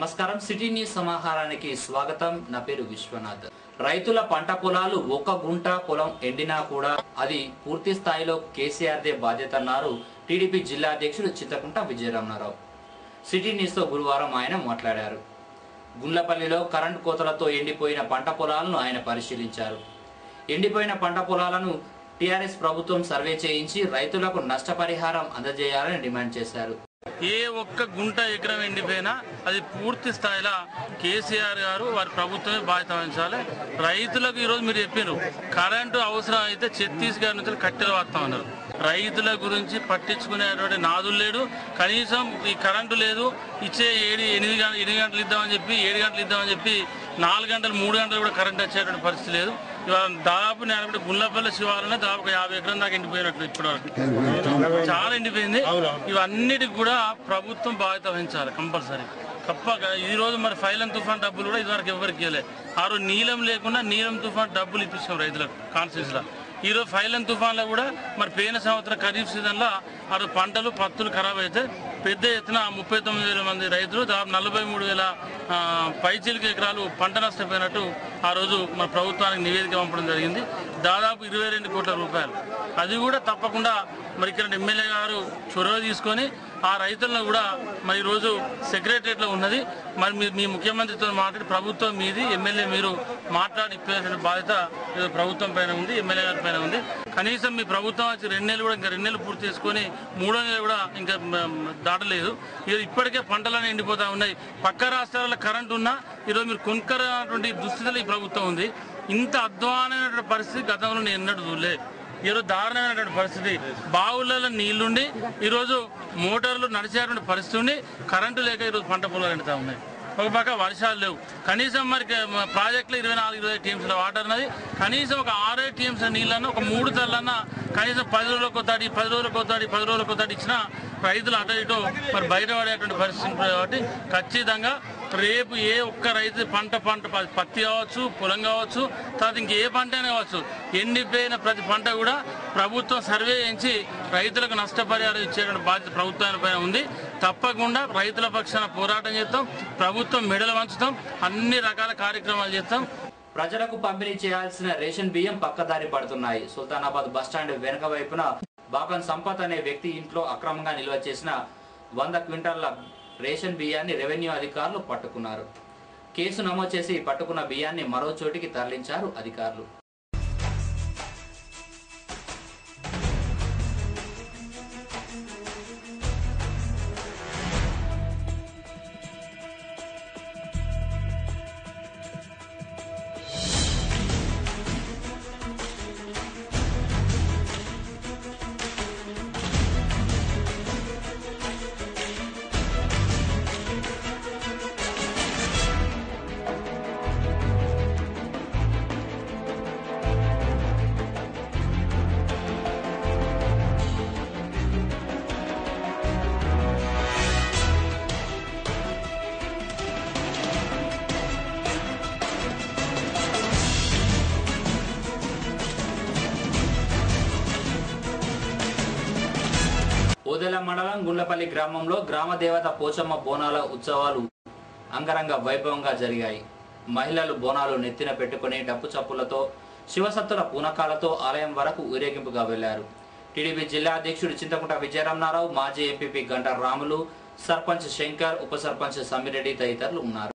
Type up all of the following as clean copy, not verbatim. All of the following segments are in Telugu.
నమస్కారం సిటీ న్యూస్ సమాహారానికి స్వాగతం. నా పేరు విశ్వనాథ్. రైతుల పంట పొలాలు ఒక గుంట పొలం ఎండినా కూడా అది పూర్తి స్థాయిలో కేసీఆర్దే బాధ్యత అన్నారు టీడీపీ జిల్లా అధ్యక్షుడు చింతకుంట విజయరామరావు. సిటీ న్యూస్ తో గురువారం ఆయన మాట్లాడారు. గుండ్లపల్లిలో కరెంటు కోతలతో ఎండిపోయిన పంట పొలాలను ఆయన పరిశీలించారు. ఎండిపోయిన పంట పొలాలను టీఆర్ఎస్ ప్రభుత్వం సర్వే చేయించి రైతులకు నష్టపరిహారం అందజేయాలని డిమాండ్ చేశారు. ఏ ఒక్క గుంట ఎకరం ఎండిపోయినా అది పూర్తి స్థాయిలో కేసీఆర్ గారు వారి ప్రభుత్వమే బాధ్యత వహించాలి. రైతులకు ఈరోజు మీరు చెప్పారు కరెంటు అవసరం అయితే ఛత్తీస్గఢ్ నుంచి కట్టెలు వాస్తామన్నారు. రైతుల గురించి పట్టించుకునేటువంటి నాదులు లేడు. కనీసం ఈ కరెంటు లేదు, ఇచ్చే 8 గంటలు ఇద్దామని చెప్పి 7 గంటలు ఇద్దామని చెప్పి 4 గంటలు 3 గంటలు కూడా కరెంట్ వచ్చేటువంటి పరిస్థితి లేదు. ఇవాళ దాదాపు నేను గుండ్లపల్లి శివాలనే దాదాపు 50 ఎకరం దాకా ఎండిపోయినట్లు ఇప్పటివరకు చాలా ఎండిపోయింది. ఇవన్నిటికి కూడా ప్రభుత్వం బాధ్యత వహించాలి కంపల్సరీ. తప్పక ఈ రోజు మరి ఫైలన్ తుఫాన్ డబ్బులు కూడా ఇదివరకు ఎవరికి ఇవ్వలేదు. ఆ రోజు నీలం లేకుండా నీలం తుఫాన్ డబ్బులు ఇప్పించాం రైతులకు కాన్స్టిట్యూన్సీలో. ఈరోజు ఫైలన్ తుఫాన్లో కూడా మరి పోయిన సంవత్సరం ఖరీఫ్ సీజన్లో ఆ రోజు పంటలు పత్తులు ఖరాబ్ అయితే పెద్ద ఎత్తున 39,000 మంది రైతులు దాదాపు 43,000 పైచిలుకు ఎకరాలు పంట నష్టపోయినట్టు ఆ రోజు మన ప్రభుత్వానికి నివేదిక పంపడం జరిగింది. దాదాపు 22 కోట్ల రూపాయలు. అది కూడా తప్పకుండా మరి ఇక్కడ ఎమ్మెల్యే గారు చొరవ తీసుకొని ఆ రైతులను కూడా మరి ఈరోజు సెక్రటరియట్లో ఉన్నది. మరి మీ ముఖ్యమంత్రితో మాట్లాడి ప్రభుత్వం మీది ఎమ్మెల్యే మీరు మాట్లాడి ఇప్పేసిన బాధ్యత ప్రభుత్వం పైన ఉంది, ఎమ్మెల్యే గారి పైన ఉంది. కనీసం మీ ప్రభుత్వం వచ్చి 2 నెలలు కూడా ఇంకా 2 నెలలు పూర్తి చేసుకొని 3వ నెల కూడా ఇంకా దాటలేదు. ఇప్పటికే పంటలన్నీ ఎండిపోతా ఉన్నాయి. పక్క రాష్ట్రాల కరెంటు ఉన్నా ఈరోజు మీరు కొనుక్కరటువంటి దుస్థితిలో ఈ ప్రభుత్వం ఉంది. ఇంత అధ్వానమైనటువంటి పరిస్థితి గతంలో నేను ఎన్నడూ చూడలేదు. ఈరోజు దారుణమైనటువంటి పరిస్థితి. బావులలో నీళ్లుండి ఈరోజు మోటార్లు నడిచేటువంటి పరిస్థితి ఉండి కరెంటు లేక ఈరోజు పంట పొలాలు ఎండుతూ ఉన్నాయి. ఒక పక్క వర్షాలు లేవు. కనీసం మరి ప్రాజెక్టులో 24-25 టీఎంసీల వాటర్ ఉన్నది. కనీసం ఒక 6 టీఎంసీల నీళ్ళన్నా ఒక 3 తల్లన్నా కనీసం 10 రోజులకు కొత్తాడి 10 రోజులకు కొత్తాడి 10 రోజులకు కొత్తాడి ఇచ్చినా రైతులు అటు ఇటు మరి బయటపడేటువంటి పరిస్థితి ఉంటుంది. కాబట్టి ఖచ్చితంగా రేపు ఏ ఒక్క రైతు పంట పత్తి కావచ్చు, పొలం కావచ్చు, తర్వాత ఇంకే పంట అయినా కావచ్చు, ఎండిపోయిన ప్రతి పంట కూడా ప్రభుత్వం సర్వే చేయించి రైతులకు నష్టపరిహారం ఇచ్చేటువంటి బాధ్యత ప్రభుత్వానిపైన ఉంది. తప్పకుండా రైతుల పక్షాన పోరాటం చేస్తాం. ప్రభుత్వం మెడలు వంచుతాం. అన్ని రకాల కార్యక్రమాలు చేస్తాం. ప్రజలకు పంపిణీ చేయాల్సిన రేషన్ బియ్యం పక్కదారి పడుతున్నాయి. సుల్తానాబాద్ బస్టాండ్ వెనుక వైపున బాబన్ సంపత్ అనే వ్యక్తి ఇంట్లో అక్రమంగా నిల్వ చేసిన 100 క్వింటాల రేషన్ బియ్యాన్ని రెవెన్యూ అధికారులు పట్టుకున్నారు. కేసు నమోదు చేసి పట్టుకున్న బియ్యాన్ని మరో చోటికి తరలించారు అధికారులు. ఓదెల మండలం గుండ్లపల్లి గ్రామంలో గ్రామ దేవత పోచమ్మ బోనాల ఉత్సవాలు అంగరంగ వైభవంగా జరిగాయి. మహిళలు బోనాలు నెత్తిన పెట్టుకుని డప్పు చప్పులతో శివసత్తుల పూనకాలతో ఆలయం వరకు ఊరేగింపుగా వెళ్లారు. టీడీపీ జిల్లా అధ్యక్షుడు చింతకుంట విజయరామరావు, మాజీ ఎంపీపీ గంటా రాములు, సర్పంచ్ శంకర్, ఉప సర్పంచ్ సమ్మిరెడ్డి తదితరులు ఉన్నారు.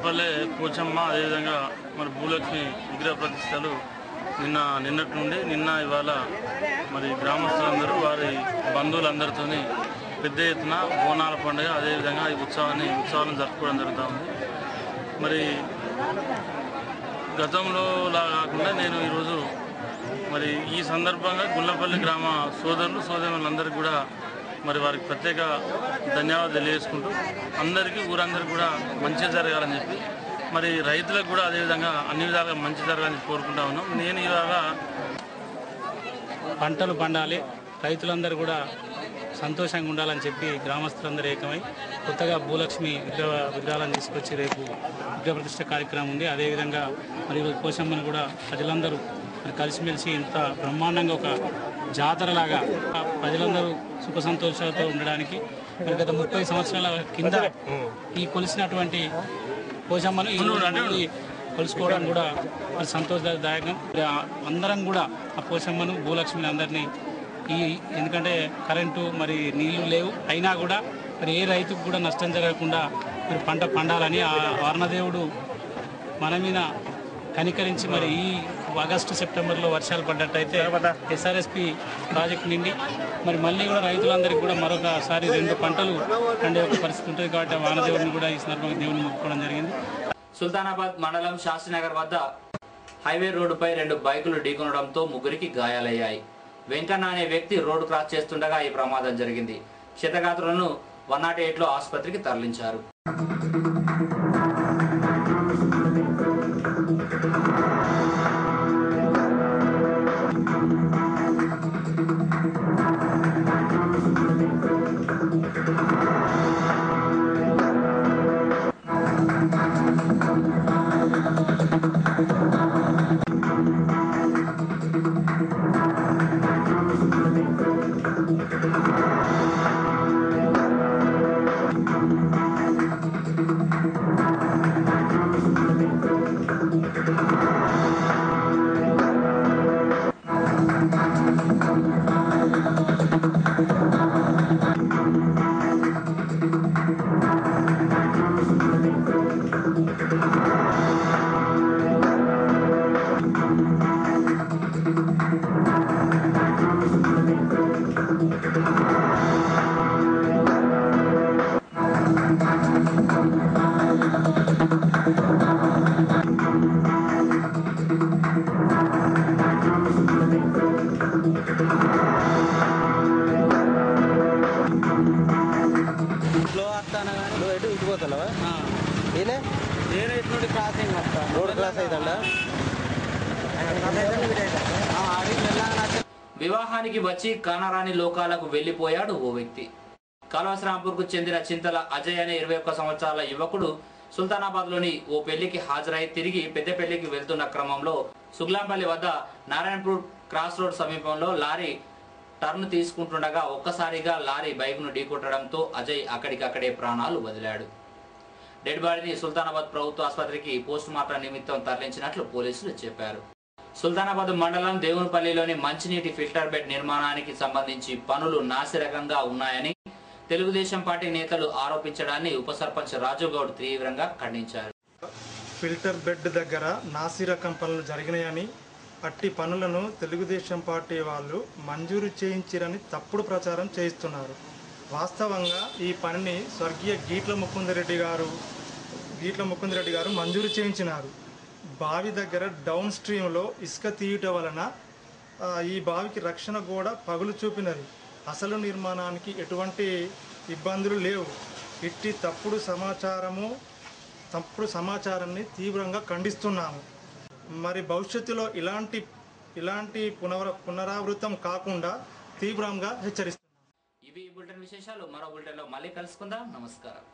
పల్లె పోచమ్మ అదేవిధంగా మరి భూలక్ష్మి విగ్రహ ప్రతిష్టలు నిన్నటి నుండి ఇవాళ మరి గ్రామస్తులందరూ వారి బంధువులందరితో పెద్ద ఎత్తున బోనాల పండుగ అదేవిధంగా ఈ ఉత్సవాలను జరుపుకోవడం జరుగుతూ ఉంది. మరి గతంలో కాకుండా నేను ఈరోజు మరి ఈ సందర్భంగా గుల్లపల్లి గ్రామ సోదరులందరికీ కూడా మరి వారికి ప్రత్యేక ధన్యవాదాలు తెలియజేసుకుంటూ ఊరందరికీ కూడా మంచిగా జరగాలని చెప్పి మరి రైతులకు కూడా అదేవిధంగా అన్ని విధాలుగా మంచి జరగాలని కోరుకుంటా ఉన్నాం. నేను ఇవాళ పంటలు పండాలి, రైతులందరూ కూడా సంతోషంగా ఉండాలని చెప్పి గ్రామస్తులందరూ ఏకమై కొత్తగా భూలక్ష్మి విగ్రహాలను తీసుకొచ్చి రేపు విగ్రహ ప్రతిష్ట కార్యక్రమం ఉంది. అదేవిధంగా మరి పోషమ్మని కూడా ప్రజలందరూ మరి కలిసిమెలిసి ఇంత బ్రహ్మాండంగా ఒక జాతరలాగా ప్రజలందరూ సుఖ సంతోషాలతో ఉండడానికి మరి గత 30 సంవత్సరాల కింద ఈ కొలిసినటువంటి పోషమ్మను ఈ కొలుసుకోవడం కూడా మరి సంతోషదాయకం. అందరం కూడా ఆ పోషమ్మను భూలక్ష్మిని అందరినీ ఎందుకంటే కరెంటు మరి నీళ్లు లేవు అయినా కూడా మరి ఏ రైతుకు కూడా నష్టం జరగకుండా మరి పంట పండాలని ఆ వారణదేవుడు మన మీద కనికరించి మరి ఈ ఆగస్టు సెప్టెంబర్లో వర్షాలు పడ్డట్టయితే ఎస్ఆర్ఎస్పి ప్రాజెక్టు నుండి మరి మళ్ళీ కూడా రైతులందరికీ కూడా మరొకసారి 2 పంటలు పండే ఒక పరిస్థితి ఉంటుంది. కాబట్టి ఆ వానదేవుడిని కూడా ఈ సందర్భంగా దేవుని మొక్కుకోవడం జరిగింది. సుల్తానాబాద్ మండలం శాస్త్రీనగర్ వద్ద హైవే రోడ్డుపై 2 బైకులు ఢీకొనడంతో 3కి గాయాలయ్యాయి. వెంకన్న అనే వ్యక్తి రోడ్డు క్రాస్ చేస్తుండగా ఈ ప్రమాదం జరిగింది. క్షతగాత్రులను 108లో ఆసుపత్రికి తరలించారు. వివాహానికి వచ్చి కానరాని లోకాలకు వెళ్లిపోయాడు ఓ వ్యక్తి. కాళవశ్రాంపూర్కు చెందిన చింతల అజయ్ అనే 21 సంవత్సరాల యువకుడు సుల్తానాబాద్ లోని ఓ పెళ్లికి హాజరై తిరిగి పెద్దపల్లికి వెళ్తున్న క్రమంలో సుగ్లాంపల్లి వద్ద నారాయణపూర్ క్రాస్ రోడ్ సమీపంలో లారీ టర్న్ తీసుకుంటుండగా ఒక్కసారిగా లారీ బైక్ను ఢీకొట్టడంతో అజయ్ అక్కడికక్కడే ప్రాణాలు వదిలాడు. డెడ్ బాడీని సుల్తానాబాద్ ప్రభుత్వ ఆసుపత్రికి పోస్ట్ మార్టం నిమిత్తం తరలించినట్లు పోలీసులు చెప్పారు. సుల్తానాబాద్ మండలం దేవునిపల్లిలోని మంచినీటి ఫిల్టర్ బెడ్ నిర్మాణానికి సంబంధించి పనులు నాసిరకంగా ఉన్నాయని తెలుగుదేశం పార్టీ నేతలు ఆరోపించడాన్ని ఉప సర్పంచ్ రాజుగౌడ్ తీవ్రంగా ఖండించారు. ఫిల్టర్ బెడ్ దగ్గర నాసిరకం పనులు జరిగినాయని, అట్టి పనులను తెలుగుదేశం పార్టీ వాళ్ళు మంజూరు చేయించిరని తప్పుడు ప్రచారం చేయిస్తున్నారు. వాస్తవంగా ఈ పనిని స్వర్గీయ గీట్ల ముకుందరెడ్డి గారు మంజూరు చేయించినారు. బావి దగ్గర డౌన్ స్ట్రీమ్లో ఇసుక తీయటం వలన ఈ బావికి రక్షణ గోడ పగులు చూపినది. అసలు నిర్మాణానికి ఎటువంటి ఇబ్బందులు లేవు. ఇట్టి తప్పుడు సమాచారాన్ని తీవ్రంగా ఖండిస్తున్నాము. మరి భవిష్యత్తులో ఇలాంటి పునరావృతం కాకుండా తీవ్రంగా హెచ్చరిస్తున్నాము. ఇవి బులెటిన్ విశేషాలు. మరో బులెటిన్లో మళ్ళీ కలుసుకుందాం. నమస్కారం.